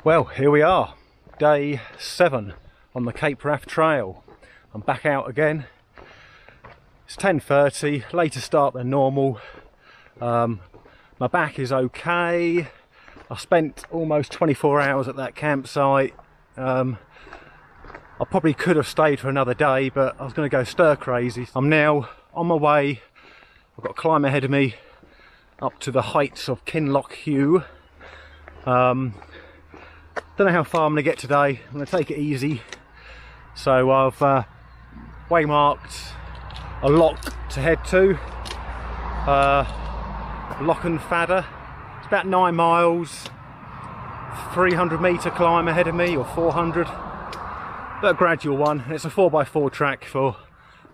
Well, here we are, day 7 on the Cape Wrath Trail. I'm back out again. It's 10:30, later start than normal. My back is okay. I spent almost 24 hours at that campsite. I probably could have stayed for another day, but I was going to go stir crazy. I'm now on my way. I've got a climb ahead of me up to the heights of Kinlochewe. Don't know how far I'm going to get today. I'm going to take it easy. So I've waymarked a loch to head to. Loch and Fadder. It's about 9 miles. 300-metre climb ahead of me, or 400. But a gradual one. And it's a 4x4 track for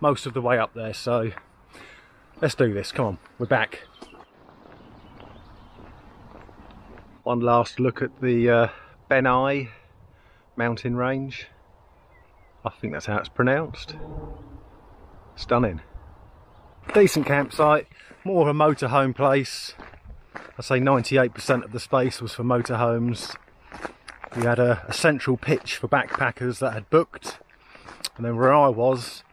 most of the way up there. So let's do this. Come on, we're back. One last look at the Benai mountain range. I think that's how it's pronounced. Stunning. Decent campsite, more of a motorhome place. I'd say 98% of the space was for motorhomes. We had a central pitch for backpackers that had booked, and then where I was,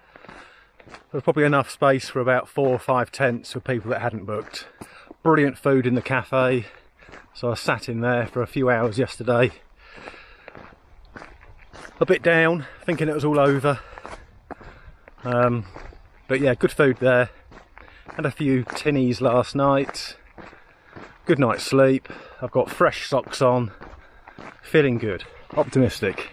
there was probably enough space for about 4 or 5 tents for people that hadn't booked. Brilliant food in the cafe, so I sat in there for a few hours yesterday. A bit down, thinking it was all over. But yeah, good food there. Had a few tinnies last night. Good night's sleep. I've got fresh socks on. Feeling good. Optimistic.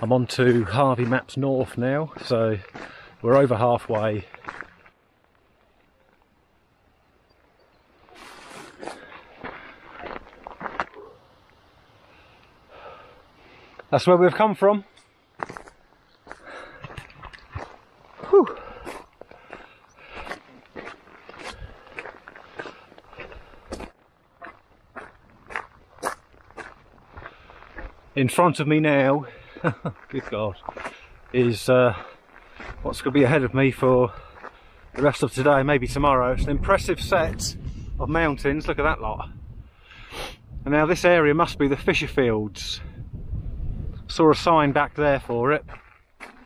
I'm on to Harvey Maps North now, so we're over halfway. That's where we've come from. Whew. In front of me now, good God, is what's going to be ahead of me for the rest of today, maybe tomorrow. It's an impressive set of mountains. Look at that lot. And now this area must be the Fisherfields. Saw a sign back there for it.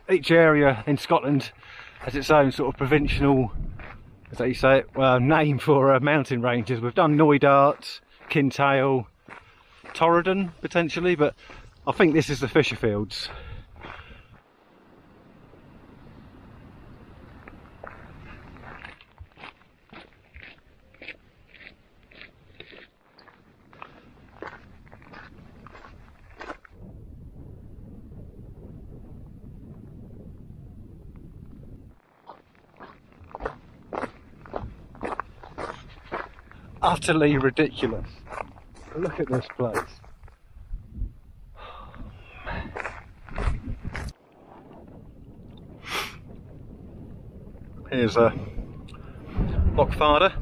Each area in Scotland has its own sort of provincial, as you say it, name for mountain ranges. We've done Knoydart, Kinlochewe, Torridon potentially, but I think this is the Fisherfields. Utterly ridiculous. Look at this place. Here's a Loch Fadder.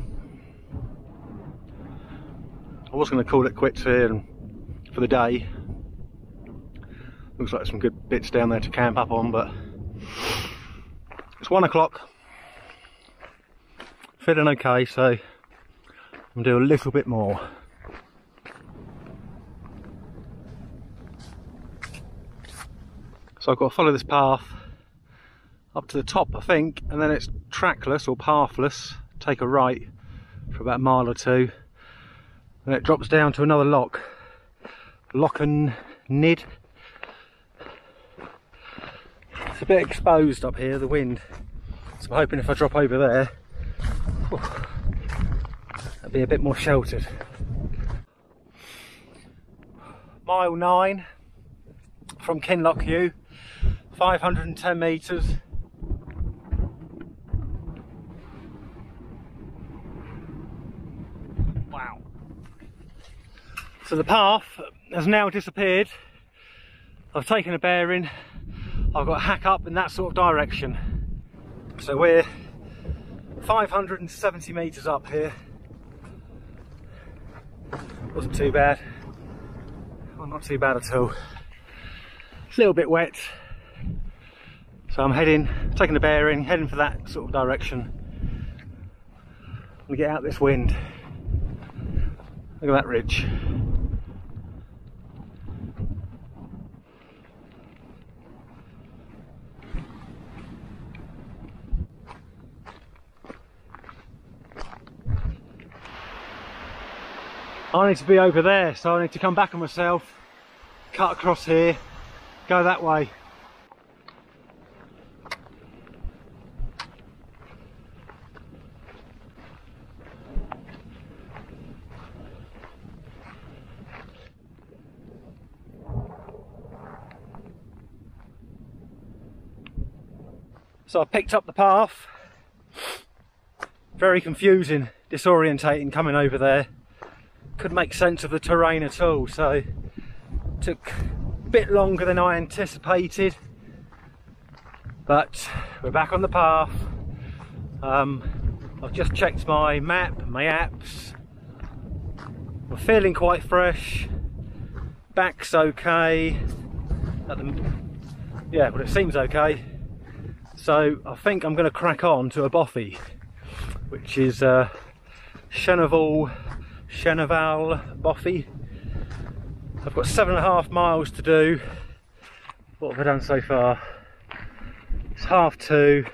I was going to call it quits here for the day. Looks like some good bits down there to camp up on, but it's 1 o'clock. Feeling okay, so I'm going to do a little bit more. So I've got to follow this path up to the top, I think, and then it's trackless or pathless. Take a right for about a mile or two, and it drops down to another loch, Loch and Nid. It's a bit exposed up here, the wind, so I'm hoping if I drop over there, I'll be a bit more sheltered. Mile 9 from Kinlochewe, 510 metres. Wow. So the path has now disappeared. I've taken a bearing. I've got to hack up in that sort of direction. So we're 570 metres up here. Wasn't too bad. Well, not too bad at all. It's a little bit wet. So I'm taking the bearing, heading for that sort of direction. I'm gonna get out this wind. Look at that ridge. I need to be over there, so I need to come back on myself, cut across here, go that way. So I picked up the path. Very confusing, disorientating coming over there. Couldn't make sense of the terrain at all, so took a bit longer than I anticipated, but we're back on the path. I've just checked my map, my apps. We're feeling quite fresh. Back's okay. Yeah, but it seems okay. So I think I'm going to crack on to a bothy, which is Shenavall bothy. I've got 7.5 miles to do. What have I done so far? It's 2:30.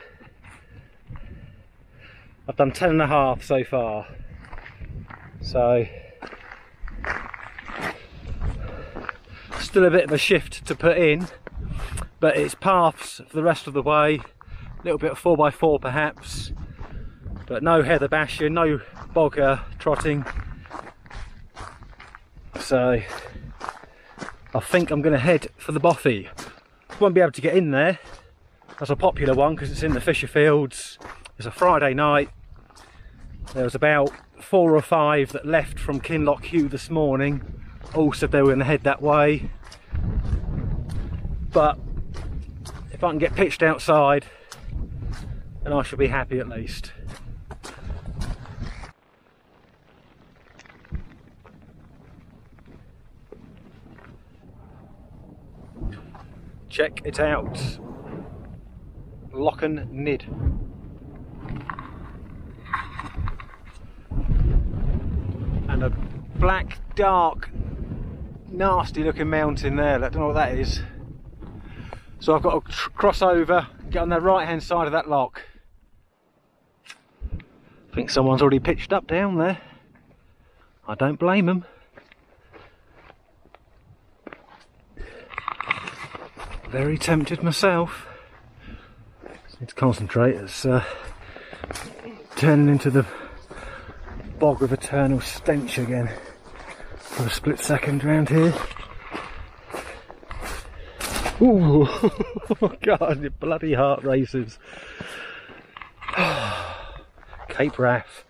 I've done 10.5 so far. So still a bit of a shift to put in, but it's paths for the rest of the way. A little bit of 4x4 perhaps, but no heather bashing, no bogger trotting. So I think I'm going to head for the bothy. Won't be able to get in there. That's a popular one because it's in the Fisherfields. It's a Friday night. There was about 4 or 5 that left from Kinlochewe this morning. All said they were going to head that way. But if I can get pitched outside, then I shall be happy at least. Check it out. Knoydart. And a black, dark, nasty looking mountain there. I don't know what that is. So I've got to cross over, get on the right hand side of that lock. I think someone's already pitched up down there. I don't blame them. Very tempted myself. Just need to concentrate. It's turning into the bog of eternal stench again for a split second round here. Ooh, oh God, your bloody heart races. Cape Wrath.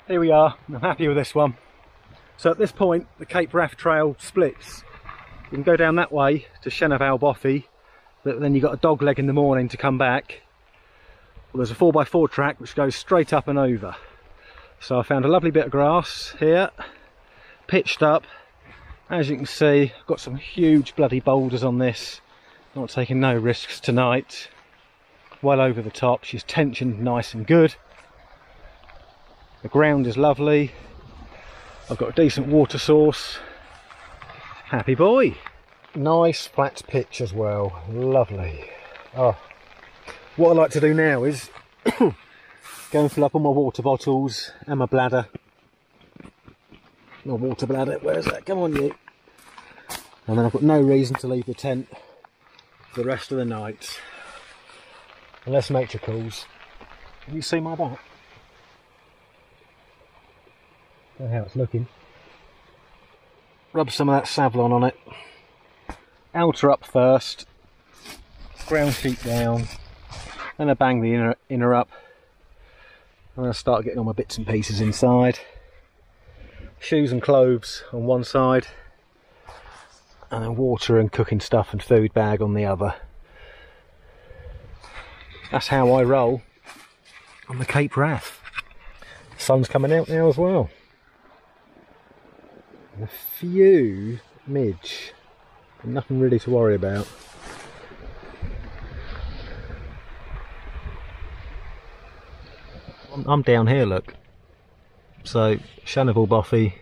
Here we are, I'm happy with this one. So at this point the Cape Wrath trail splits. You can go down that way to Shenavall bothy, but then you've got a dog leg in the morning to come back. Well, there's a 4x4 track which goes straight up and over. So I found a lovely bit of grass here, pitched up, As you can see, I've got some huge bloody boulders on this. Not taking no risks tonight. Well over the top. She's tensioned nice and good. The ground is lovely. I've got a decent water source. Happy boy. Nice flat pitch as well. Lovely. Oh, what I like to do now is go and fill up all my water bottles and my bladder. My water bladder, where's that? Come on, you. And then I've got no reason to leave the tent for the rest of the night. Unless nature calls. Can you see my back? Look how it's looking. Rub some of that Savlon on it. Outer up first. Ground sheet down. Then I bang the inner up. And I start getting all my bits and pieces inside. Shoes and clothes on one side, and then water and cooking stuff and food bag on the other. That's how I roll on the Cape Wrath. The sun's coming out now as well. And a few midge, but nothing really to worry about. I'm down here, look. So, Shenavall bothy,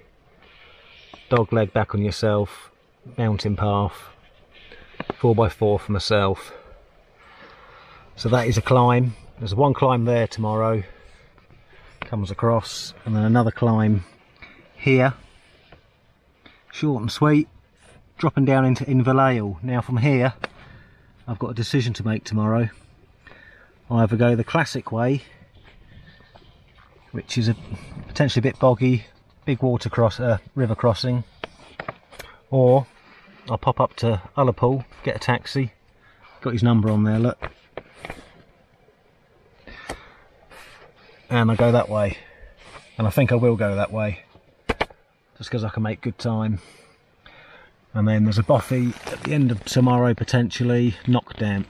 dog leg back on yourself, mountain path, 4x4 for myself. So that is a climb. There's one climb there tomorrow, comes across, and then another climb here. Short and sweet, dropping down into Inverleigh. Now from here, I've got a decision to make tomorrow. I either go the classic way, which is potentially a bit boggy, big river crossing, or I'll pop up to Ullapool, get a taxi, got his number on there, look, and I go that way, and I think I will go that way, just because I can make good time. And then there's a bothy at the end of tomorrow, potentially, Knoydart,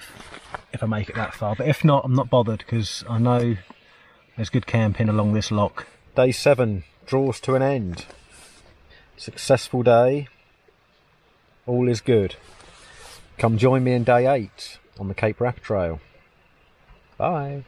if I make it that far, but if not, I'm not bothered, because I know there's good camping along this loch. Day 7 draws to an end. Successful day. All is good. Come join me in day 8 on the Cape Wrath Trail. Bye.